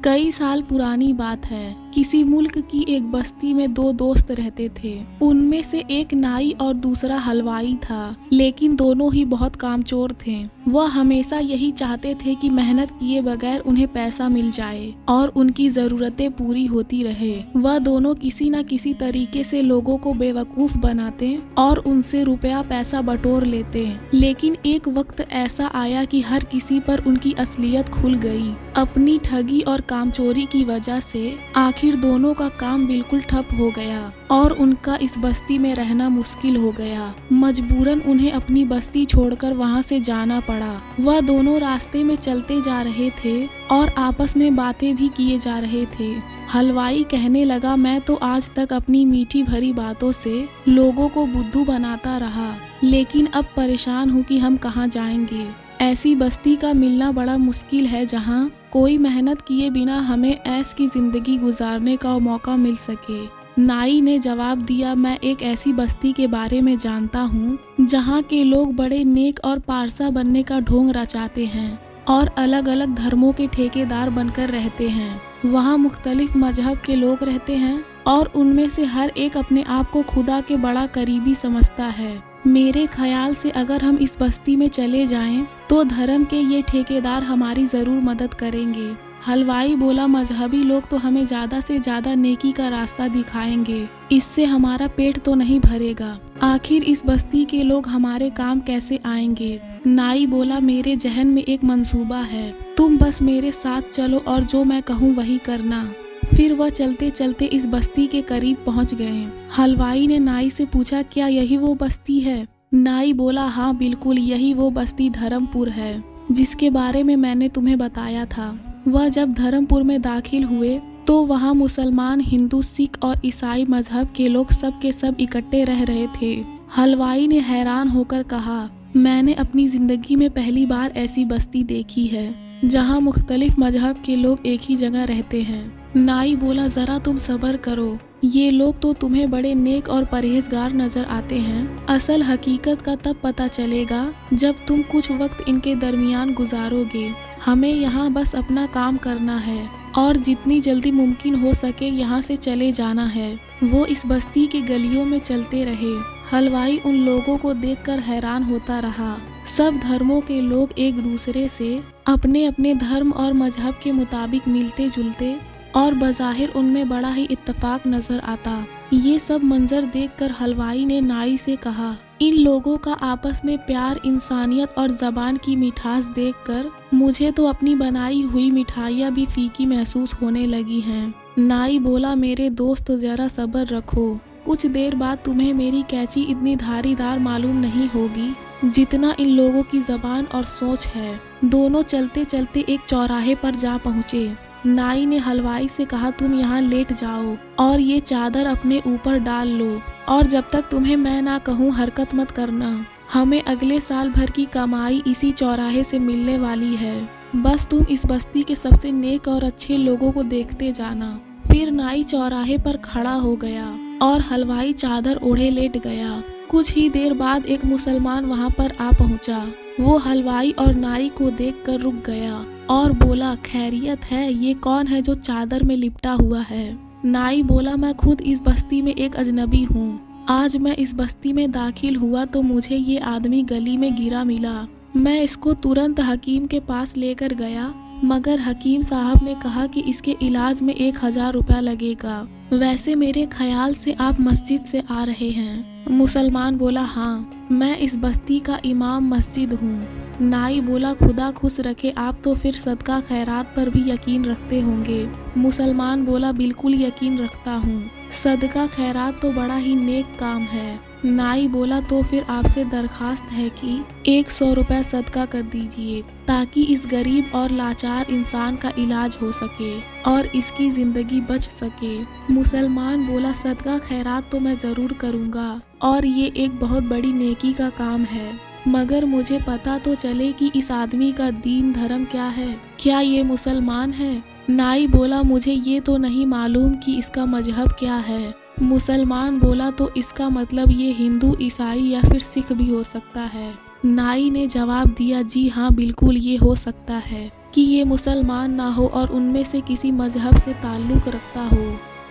कई साल पुरानी बात है। किसी मुल्क की एक बस्ती में दो दोस्त रहते थे। उनमें से एक नाई और दूसरा हलवाई था, लेकिन दोनों ही बहुत कामचोर थे। वह हमेशा यही चाहते थे कि मेहनत किए बगैर उन्हें पैसा मिल जाए और उनकी जरूरतें पूरी होती रहे। वह दोनों किसी न किसी तरीके से लोगों को बेवकूफ बनाते और उनसे रुपया पैसा बटोर लेते। लेकिन एक वक्त ऐसा आया कि हर किसी पर उनकी असलियत खुल गई। अपनी ठगी और कामचोरी की वजह से आखिर दोनों का काम बिल्कुल ठप हो गया और उनका इस बस्ती में रहना मुश्किल हो गया। मजबूरन उन्हें अपनी बस्ती छोड़कर वहां से जाना पड़ा। वह दोनों रास्ते में चलते जा रहे थे और आपस में बातें भी किए जा रहे थे। हलवाई कहने लगा, मैं तो आज तक अपनी मीठी भरी बातों से लोगों को बुद्धू बनाता रहा, लेकिन अब परेशान हूँ कि हम कहाँ जाएंगे। ऐसी बस्ती का मिलना बड़ा मुश्किल है जहाँ कोई मेहनत किए बिना हमें ऐश की जिंदगी गुजारने का मौका मिल सके। नाई ने जवाब दिया, मैं एक ऐसी बस्ती के बारे में जानता हूँ जहाँ के लोग बड़े नेक और पारसा बनने का ढोंग रचाते हैं और अलग अलग धर्मों के ठेकेदार बनकर रहते हैं। वहाँ मुख्तलिफ मजहब के लोग रहते हैं और उनमें से हर एक अपने आप को खुदा के बड़ा करीबी समझता है। मेरे ख्याल से अगर हम इस बस्ती में चले जाएं तो धर्म के ये ठेकेदार हमारी ज़रूर मदद करेंगे। हलवाई बोला, मजहबी लोग तो हमें ज़्यादा से ज़्यादा नेकी का रास्ता दिखाएंगे, इससे हमारा पेट तो नहीं भरेगा। आखिर इस बस्ती के लोग हमारे काम कैसे आएंगे? नाई बोला, मेरे जहन में एक मंसूबा है, तुम बस मेरे साथ चलो और जो मैं कहूँ वही करना। फिर वह चलते चलते इस बस्ती के करीब पहुंच गए। हलवाई ने नाई से पूछा, क्या यही वो बस्ती है? नाई बोला, हाँ बिल्कुल, यही वो बस्ती धर्मपुर है जिसके बारे में मैंने तुम्हें बताया था। वह जब धर्मपुर में दाखिल हुए तो वहाँ मुसलमान, हिंदू, सिख और ईसाई मजहब के लोग सब के सब इकट्ठे रह रहे थे। हलवाई ने हैरान होकर कहा, मैंने अपनी जिंदगी में पहली बार ऐसी बस्ती देखी है जहाँ मुख्तलिफ मजहब के लोग एक ही जगह रहते हैं। नाई बोला, जरा तुम सब्र करो, ये लोग तो तुम्हें बड़े नेक और परहेजगार नजर आते हैं। असल हकीकत का तब पता चलेगा जब तुम कुछ वक्त इनके दरमियान गुजारोगे। हमें यहाँ बस अपना काम करना है और जितनी जल्दी मुमकिन हो सके यहाँ से चले जाना है। वो इस बस्ती के गलियों में चलते रहे। हलवाई उन लोगों को देखकर हैरान होता रहा। सब धर्मों के लोग एक दूसरे से अपने अपने धर्म और मजहब के मुताबिक मिलते जुलते और बज़ाहिर उनमें बड़ा ही इत्तेफाक नजर आता। ये सब मंजर देखकर हलवाई ने नाई से कहा, इन लोगों का आपस में प्यार, इंसानियत और ज़बान की मिठास देखकर मुझे तो अपनी बनाई हुई मिठाइयाँ भी फीकी महसूस होने लगी हैं। नाई बोला, मेरे दोस्त जरा सब्र रखो, कुछ देर बाद तुम्हें मेरी कैंची इतनी धारीदार मालूम नहीं होगी जितना इन लोगों की ज़बान और सोच है। दोनों चलते चलते एक चौराहे पर जा पहुँचे। नाई ने हलवाई से कहा, तुम यहाँ लेट जाओ और ये चादर अपने ऊपर डाल लो और जब तक तुम्हें मैं ना कहूँ हरकत मत करना। हमें अगले साल भर की कमाई इसी चौराहे से मिलने वाली है। बस तुम इस बस्ती के सबसे नेक और अच्छे लोगों को देखते जाना। फिर नाई चौराहे पर खड़ा हो गया और हलवाई चादर ओढ़े लेट गया। कुछ ही देर बाद एक मुसलमान वहाँ पर आ पहुँचा। वो हलवाई और नाई को देखकर रुक गया और बोला, खैरियत है? ये कौन है जो चादर में लिपटा हुआ है? नाई बोला, मैं खुद इस बस्ती में एक अजनबी हूँ। आज मैं इस बस्ती में दाखिल हुआ तो मुझे ये आदमी गली में गिरा मिला। मैं इसको तुरंत हकीम के पास लेकर गया, मगर हकीम साहब ने कहा कि इसके इलाज में 1000 रुपया लगेगा। वैसे मेरे ख्याल से आप मस्जिद से आ रहे हैं। मुसलमान बोला, हाँ, मैं इस बस्ती का इमाम मस्जिद हूँ। नाई बोला, खुदा खुश रखे, आप तो फिर सदका खैरात पर भी यकीन रखते होंगे। मुसलमान बोला, बिल्कुल यकीन रखता हूँ, सदका खैरात तो बड़ा ही नेक काम है। नाई बोला, तो फिर आपसे दरखास्त है कि 100 रुपया सदका कर दीजिए ताकि इस गरीब और लाचार इंसान का इलाज हो सके और इसकी जिंदगी बच सके। मुसलमान बोला, सदका खैरात तो मैं ज़रूर करूँगा और ये एक बहुत बड़ी नेकी का काम है, मगर मुझे पता तो चले कि इस आदमी का दीन धर्म क्या है। क्या ये मुसलमान है? नाई बोला, मुझे ये तो नहीं मालूम कि इसका मजहब क्या है। मुसलमान बोला, तो इसका मतलब ये हिंदू, ईसाई या फिर सिख भी हो सकता है। नाई ने जवाब दिया, जी हाँ, बिल्कुल ये हो सकता है। कि ये मुसलमान ना हो और उनमें से किसी मजहब से ताल्लुक़ रखता हो।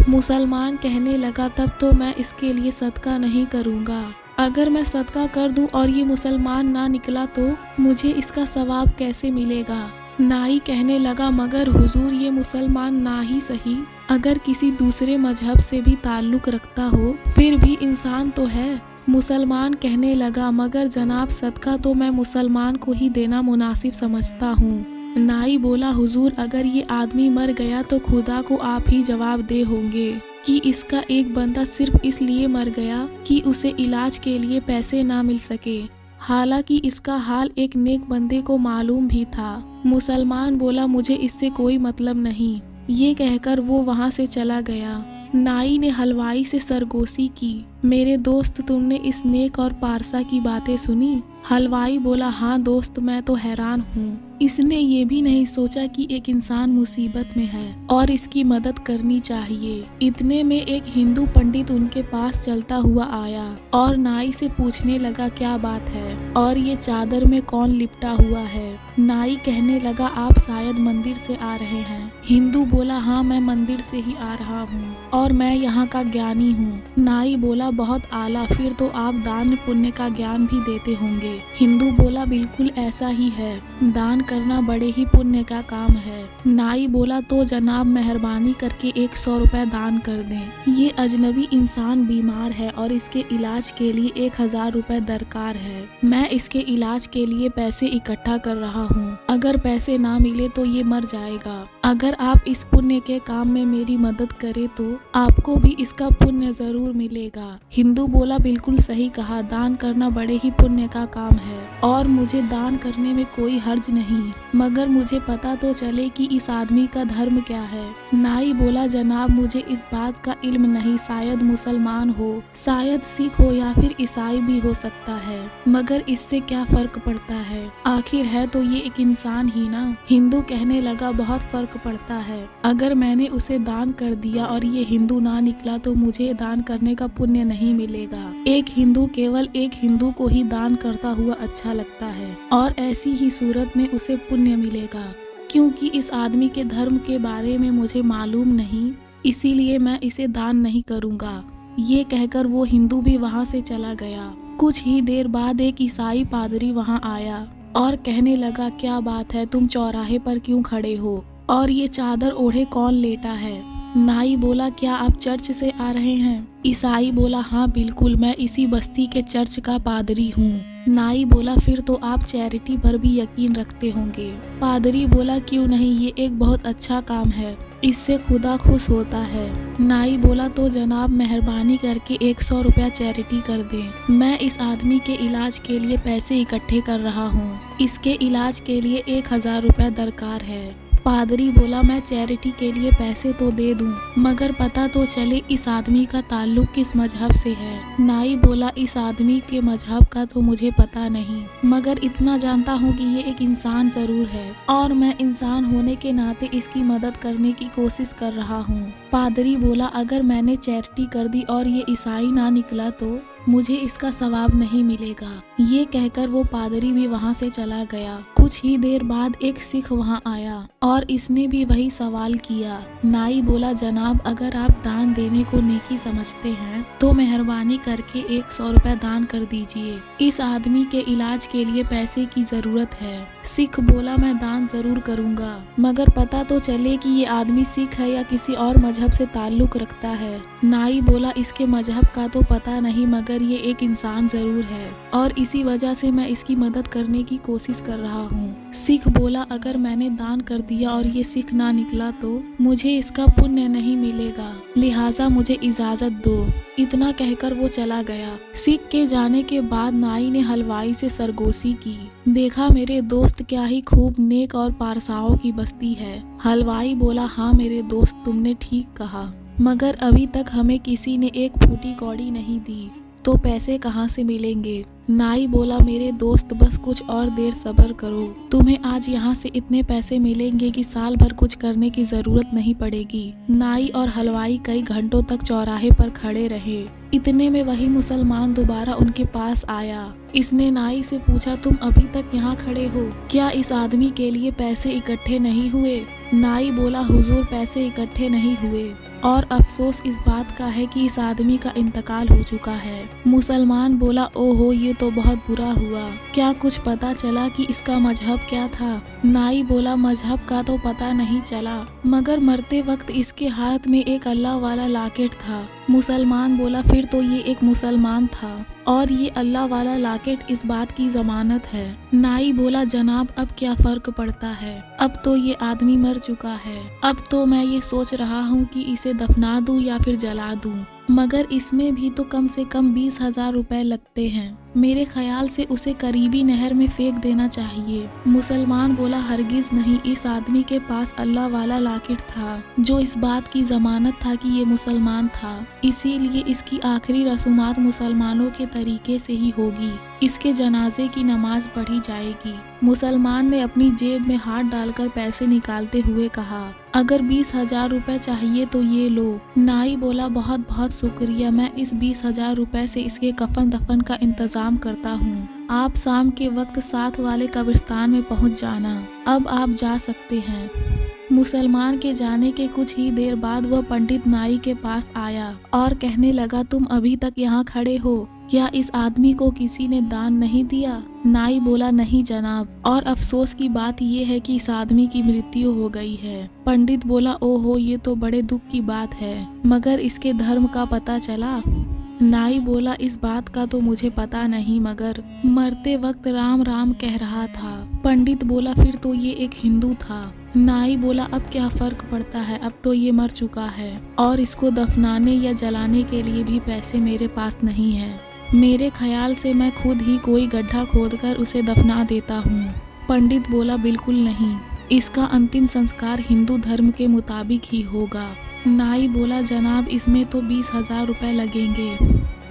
मुसलमान कहने लगा, तब तो मैं इसके लिए सदका नहीं करूँगा। अगर मैं सदका कर दूं और ये मुसलमान ना निकला तो मुझे इसका सवाब कैसे मिलेगा। नाई कहने लगा, मगर हुजूर ये मुसलमान ना ही सही, अगर किसी दूसरे मजहब से भी ताल्लुक़ रखता हो फिर भी इंसान तो है। मुसलमान कहने लगा, मगर जनाब सदका तो मैं मुसलमान को ही देना मुनासिब समझता हूँ। नाई बोला, हुजूर अगर ये आदमी मर गया तो खुदा को आप ही जवाब दे होंगे कि इसका एक बंदा सिर्फ इसलिए मर गया कि उसे इलाज के लिए पैसे ना मिल सके, हालांकि इसका हाल एक नेक बंदे को मालूम भी था। मुसलमान बोला, मुझे इससे कोई मतलब नहीं। ये कहकर वो वहाँ से चला गया। नाई ने हलवाई से सरगोशी की, मेरे दोस्त तुमने इस नेक और पारसा की बातें सुनी? हलवाई बोला, हाँ दोस्त मैं तो हैरान हूँ। इसने ये भी नहीं सोचा कि एक इंसान मुसीबत में है और इसकी मदद करनी चाहिए। इतने में एक हिंदू पंडित उनके पास चलता हुआ आया और नाई से पूछने लगा, क्या बात है और ये चादर में कौन लिपटा हुआ है? नाई कहने लगा, आप शायद मंदिर से आ रहे हैं। हिंदू बोला, हाँ मैं मंदिर से ही आ रहा हूँ और मैं यहाँ का ज्ञानी हूँ। नाई बोला, बहुत आला, फिर तो आप दान पुण्य का ज्ञान भी देते होंगे। हिंदू बोला, बिल्कुल ऐसा ही है, दान करना बड़े ही पुण्य का काम है। नाई बोला, तो जनाब मेहरबानी करके 100 रुपए दान कर दें। ये अजनबी इंसान बीमार है और इसके इलाज के लिए 1000 रुपए दरकार है। मैं इसके इलाज के लिए पैसे इकट्ठा कर रहा हूँ, अगर पैसे ना मिले तो ये मर जाएगा। अगर आप इस पुण्य के काम में मेरी मदद करें तो आपको भी इसका पुण्य जरूर मिलेगा। हिंदू बोला, बिल्कुल सही कहा, दान करना बड़े ही पुण्य का काम है और मुझे दान करने में कोई हर्ज नहीं, मगर मुझे पता तो चले कि इस आदमी का धर्म क्या है। नाई बोला, जनाब मुझे इस बात का इल्म नहीं, शायद मुसलमान हो, शायद सिख हो या फिर ईसाई भी हो सकता है, मगर इससे क्या फर्क पड़ता है, आखिर है तो ये एक इंसान ही ना। हिंदू कहने लगा, बहुत फर्क पड़ता है। अगर मैंने उसे दान कर दिया और ये हिंदू ना निकला तो मुझे दान करने का पुण्य नहीं मिलेगा। एक हिंदू केवल एक हिंदू को ही दान करता हुआ अच्छा लगता है और ऐसी ही सूरत में उसे पुण्य मिलेगा। क्योंकि इस आदमी के धर्म के बारे में मुझे मालूम नहीं, इसीलिए मैं इसे दान नहीं करूँगा। ये कहकर वो हिंदू भी वहाँ से चला गया। कुछ ही देर बाद एक ईसाई पादरी वहाँ आया और कहने लगा, क्या बात है, तुम चौराहे पर क्यों खड़े हो और ये चादर ओढ़े कौन लेटा है? नाई बोला, क्या आप चर्च से आ रहे हैं? ईसाई बोला, हाँ बिल्कुल, मैं इसी बस्ती के चर्च का पादरी हूँ। नाई बोला, फिर तो आप चैरिटी पर भी यकीन रखते होंगे। पादरी बोला, क्यों नहीं, ये एक बहुत अच्छा काम है, इससे खुदा खुश होता है। नाई बोला, तो जनाब मेहरबानी करके 100 रुपया चैरिटी कर दें। मैं इस आदमी के इलाज के लिए पैसे इकट्ठे कर रहा हूँ, इसके इलाज के लिए 1000 रुपया दरकार है। पादरी बोला, मैं चैरिटी के लिए पैसे तो दे दूं, मगर पता तो चले इस आदमी का ताल्लुक किस मजहब से है। नाई बोला, इस आदमी के मजहब का तो मुझे पता नहीं, मगर इतना जानता हूँ कि ये एक इंसान जरूर है और मैं इंसान होने के नाते इसकी मदद करने की कोशिश कर रहा हूँ। पादरी बोला, अगर मैंने चैरिटी कर दी और ये ईसाई ना निकला तो मुझे इसका सवाब नहीं मिलेगा। ये कहकर वो पादरी भी वहाँ से चला गया। कुछ ही देर बाद एक सिख वहाँ आया और इसने भी वही सवाल किया। नाई बोला, जनाब अगर आप दान देने को नेकी समझते हैं तो मेहरबानी करके 100 रुपया दान कर दीजिए, इस आदमी के इलाज के लिए पैसे की जरूरत है। सिख बोला, मैं दान जरूर करूँगा, मगर पता तो चले कि ये आदमी सिख है या किसी और मजहब से ताल्लुक रखता है। नाई बोला, इसके मजहब का तो पता नहीं, मगर ये एक इंसान जरूर है और इसी वजह से मैं इसकी मदद करने की कोशिश कर रहा हूँ। सिख बोला, अगर मैंने दान कर दिया और ये सिख ना निकला तो मुझे इसका पुण्य नहीं मिलेगा, लिहाजा मुझे इजाजत दो। इतना कहकर वो चला गया। सिख के जाने के बाद नाई ने हलवाई से सरगोशी की, देखा मेरे दोस्त क्या ही खूब नेक और पारसाओं की बस्ती है। हलवाई बोला, हाँ मेरे दोस्त तुमने ठीक कहा, मगर अभी तक हमें किसी ने एक फूटी कौड़ी नहीं दी, तो पैसे कहाँ से मिलेंगे? नाई बोला, मेरे दोस्त बस कुछ और देर सब्र करो, तुम्हें आज यहाँ से इतने पैसे मिलेंगे कि साल भर कुछ करने की जरूरत नहीं पड़ेगी। नाई और हलवाई कई घंटों तक चौराहे पर खड़े रहे इतने में वही मुसलमान दोबारा उनके पास आया। इसने नाई से पूछा, तुम अभी तक यहाँ खड़े हो, क्या इस आदमी के लिए पैसे इकट्ठे नहीं हुए? नाई बोला, हुजूर पैसे इकट्ठे नहीं हुए और अफसोस इस बात का है कि इस आदमी का इंतकाल हो चुका है। मुसलमान बोला, ओहो ये तो बहुत बुरा हुआ, क्या कुछ पता चला कि इसका मजहब क्या था? नाई बोला, मजहब का तो पता नहीं चला, मगर मरते वक्त इसके हाथ में एक अल्लाह वाला लॉकेट था। मुसलमान बोला, फिर तो ये एक मुसलमान था और ये अल्लाह वाला लॉकेट इस बात की जमानत है। नाई बोला, जनाब अब क्या फर्क पड़ता है, अब तो ये आदमी मर चुका है। अब तो मैं ये सोच रहा हूँ कि इसे दफना दूं या फिर जला दूं, मगर इसमें भी तो कम से कम 20,000 रुपए लगते हैं। मेरे ख्याल से उसे करीबी नहर में फेंक देना चाहिए। मुसलमान बोला, हरगिज नहीं, इस आदमी के पास अल्लाह वाला लॉकेट था जो इस बात की जमानत था कि ये मुसलमान था, इसीलिए इसकी आखिरी रसूमात मुसलमानों के तरीके से ही होगी। इसके जनाजे की नमाज पढ़ी जाएगी। मुसलमान ने अपनी जेब में हाथ डालकर पैसे निकालते हुए कहा, अगर 20,000 रुपए चाहिए तो ये लो। नाई बोला, बहुत बहुत शुक्रिया, मैं इस 20,000 रुपए से इसके कफन दफन का इंतजाम करता हूँ। आप शाम के वक्त साथ वाले कब्रिस्तान में पहुँच जाना। अब आप जा सकते हैं। मुसलमान के जाने के कुछ ही देर बाद वह पंडित नाई के पास आया और कहने लगा, तुम अभी तक यहाँ खड़े हो, क्या इस आदमी को किसी ने दान नहीं दिया? नाई बोला, नहीं जनाब, और अफसोस की बात यह है कि इस आदमी की मृत्यु हो गई है। पंडित बोला, ओहो ये तो बड़े दुख की बात है, मगर इसके धर्म का पता चला? नाई बोला, इस बात का तो मुझे पता नहीं, मगर मरते वक्त राम राम कह रहा था। पंडित बोला, फिर तो ये एक हिंदू था। नाई बोला, अब क्या फर्क पड़ता है, अब तो ये मर चुका है और इसको दफनाने या जलाने के लिए भी पैसे मेरे पास नहीं है। मेरे ख्याल से मैं खुद ही कोई गड्ढा खोदकर उसे दफना देता हूँ। पंडित बोला, बिल्कुल नहीं, इसका अंतिम संस्कार हिंदू धर्म के मुताबिक ही होगा। नाई बोला, जनाब इसमें तो 20,000 रुपए लगेंगे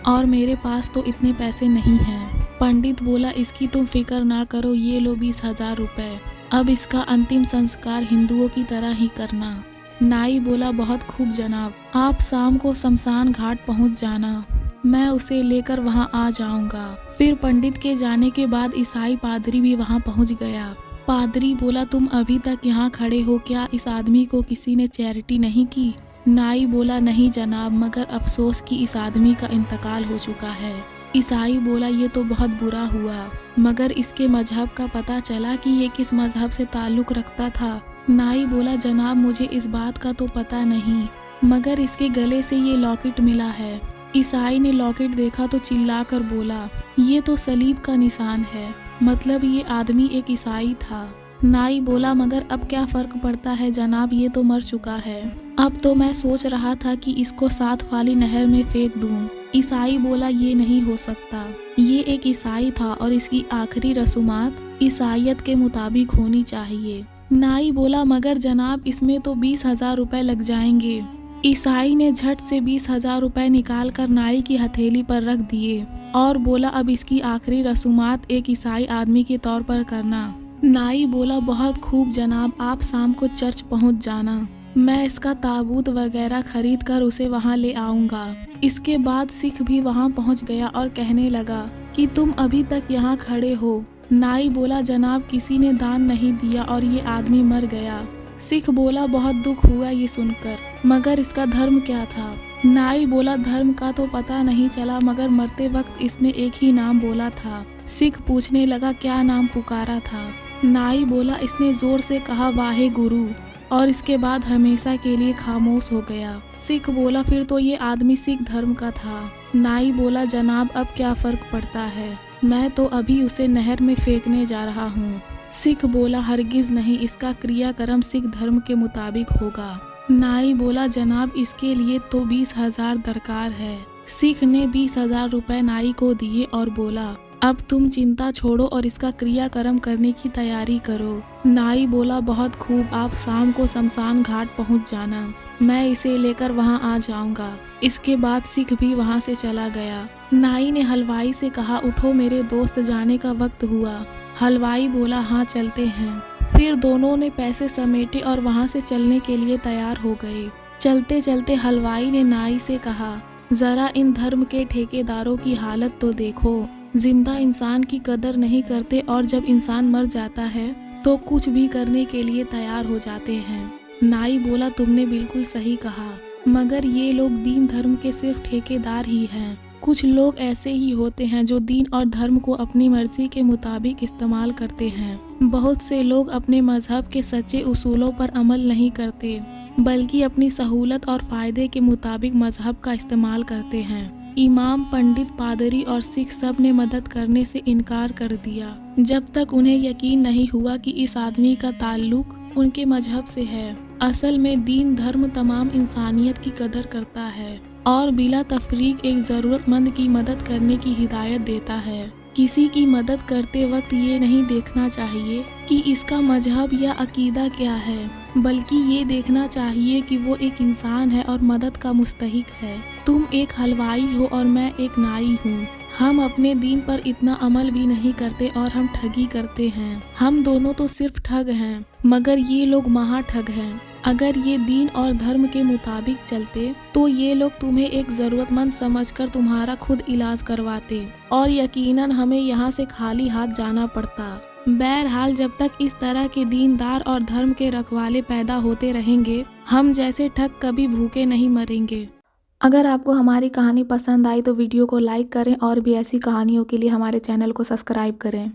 और मेरे पास तो इतने पैसे नहीं हैं। पंडित बोला, इसकी तुम फिक्र ना करो, ये लो 20,000 रुपए, अब इसका अंतिम संस्कार हिंदुओं की तरह ही करना। नाई बोला, बहुत खूब जनाब, आप शाम को शमशान घाट पहुंच जाना, मैं उसे लेकर वहां आ जाऊंगा। फिर पंडित के जाने के बाद ईसाई पादरी भी वहां पहुंच गया। पादरी बोला, तुम अभी तक यहाँ खड़े हो, क्या इस आदमी को किसी ने चैरिटी नहीं की? नाई बोला, नहीं जनाब, मगर अफसोस कि इस आदमी का इंतकाल हो चुका है। ईसाई बोला, ये तो बहुत बुरा हुआ, मगर इसके मजहब का पता चला कि ये किस मजहब से ताल्लुक़ रखता था? नाई बोला, जनाब मुझे इस बात का तो पता नहीं, मगर इसके गले से ये लॉकेट मिला है। ईसाई ने लॉकेट देखा तो चिल्लाकर बोला, ये तो सलीब का निशान है, मतलब ये आदमी एक ईसाई था। नाई बोला, मगर अब क्या फर्क पड़ता है जनाब, ये तो मर चुका है। अब तो मैं सोच रहा था कि इसको साथ वाली नहर में फेंक दूं। ईसाई बोला, ये नहीं हो सकता, ये एक ईसाई था और इसकी आखिरी रसूमात ईसाइयत के मुताबिक होनी चाहिए। नाई बोला, मगर जनाब इसमें तो 20,000 रुपए लग जाएंगे। ईसाई ने झट से 20,000 रुपए निकाल कर नाई की हथेली पर रख दिए और बोला, अब इसकी आखिरी रसूमात एक ईसाई आदमी के तौर पर करना। नाई बोला, बहुत खूब जनाब, आप शाम को चर्च पहुंच जाना, मैं इसका ताबूत वगैरह खरीद कर उसे वहां ले आऊंगा। इसके बाद सिख भी वहां पहुंच गया और कहने लगा कि तुम अभी तक यहाँ खड़े हो। नाई बोला, जनाब किसी ने दान नहीं दिया और ये आदमी मर गया। सिख बोला, बहुत दुख हुआ ये सुनकर, मगर इसका धर्म क्या था? नाई बोला, धर्म का तो पता नहीं चला, मगर मरते वक्त इसने एक ही नाम बोला था। सिख पूछने लगा, क्या नाम पुकारा था? नाई बोला, इसने जोर से कहा, वाहे गुरु, और इसके बाद हमेशा के लिए खामोश हो गया। सिख बोला, फिर तो ये आदमी सिख धर्म का था। नाई बोला, जनाब अब क्या फर्क पड़ता है, मैं तो अभी उसे नहर में फेंकने जा रहा हूँ। सिख बोला, हरगिज नहीं, इसका क्रियाक्रम सिख धर्म के मुताबिक होगा। नाई बोला, जनाब इसके लिए तो 20,000 दरकार है। सिख ने 20,000 रुपए नाई को दिए और बोला, अब तुम चिंता छोड़ो और इसका क्रियाक्रम करने की तैयारी करो। नाई बोला, बहुत खूब, आप शाम को शमशान घाट पहुंच जाना, मैं इसे लेकर वहां आ जाऊंगा। इसके बाद सिख भी वहां से चला गया। नाई ने हलवाई से कहा, उठो मेरे दोस्त, जाने का वक्त हुआ। हलवाई बोला, हाँ चलते हैं। फिर दोनों ने पैसे समेटे और वहां से चलने के लिए तैयार हो गए। चलते चलते हलवाई ने नाई से कहा, जरा इन धर्म के ठेकेदारों की हालत तो देखो। जिंदा इंसान की कदर नहीं करते और जब इंसान मर जाता है तो कुछ भी करने के लिए तैयार हो जाते हैं। नाई बोला, तुमने बिल्कुल सही कहा, मगर ये लोग दीन धर्म के सिर्फ ठेकेदार ही हैं। कुछ लोग ऐसे ही होते हैं जो दीन और धर्म को अपनी मर्जी के मुताबिक इस्तेमाल करते हैं। बहुत से लोग अपने मजहब के सच्चे उसूलों पर अमल नहीं करते, बल्कि अपनी सहूलत और फायदे के मुताबिक मजहब का इस्तेमाल करते हैं। इमाम, पंडित, पादरी और सिख सब ने मदद करने से इनकार कर दिया जब तक उन्हें यकीन नहीं हुआ कि इस आदमी का ताल्लुक उनके मजहब से है। असल में दीन धर्म तमाम इंसानियत की कदर करता है और बिला तफरीक एक ज़रूरतमंद की मदद करने की हिदायत देता है। किसी की मदद करते वक्त ये नहीं देखना चाहिए कि इसका मजहब या अकीदा क्या है, बल्कि ये देखना चाहिए कि वो एक इंसान है और मदद का मुस्तहिक है। तुम एक हलवाई हो और मैं एक नाई हूँ। हम अपने दीन पर इतना अमल भी नहीं करते और हम ठगी करते हैं। हम दोनों तो सिर्फ ठग हैं, मगर ये लोग महा ठग हैं। अगर ये दीन और धर्म के मुताबिक चलते तो ये लोग तुम्हें एक ज़रूरतमंद समझकर तुम्हारा खुद इलाज करवाते और यकीनन हमें यहाँ से खाली हाथ जाना पड़ता। बहरहाल, जब तक इस तरह के दीनदार और धर्म के रखवाले पैदा होते रहेंगे, हम जैसे ठग कभी भूखे नहीं मरेंगे। अगर आपको हमारी कहानी पसंद आई तो वीडियो को लाइक करें और भी ऐसी कहानियों के लिए हमारे चैनल को सब्सक्राइब करें।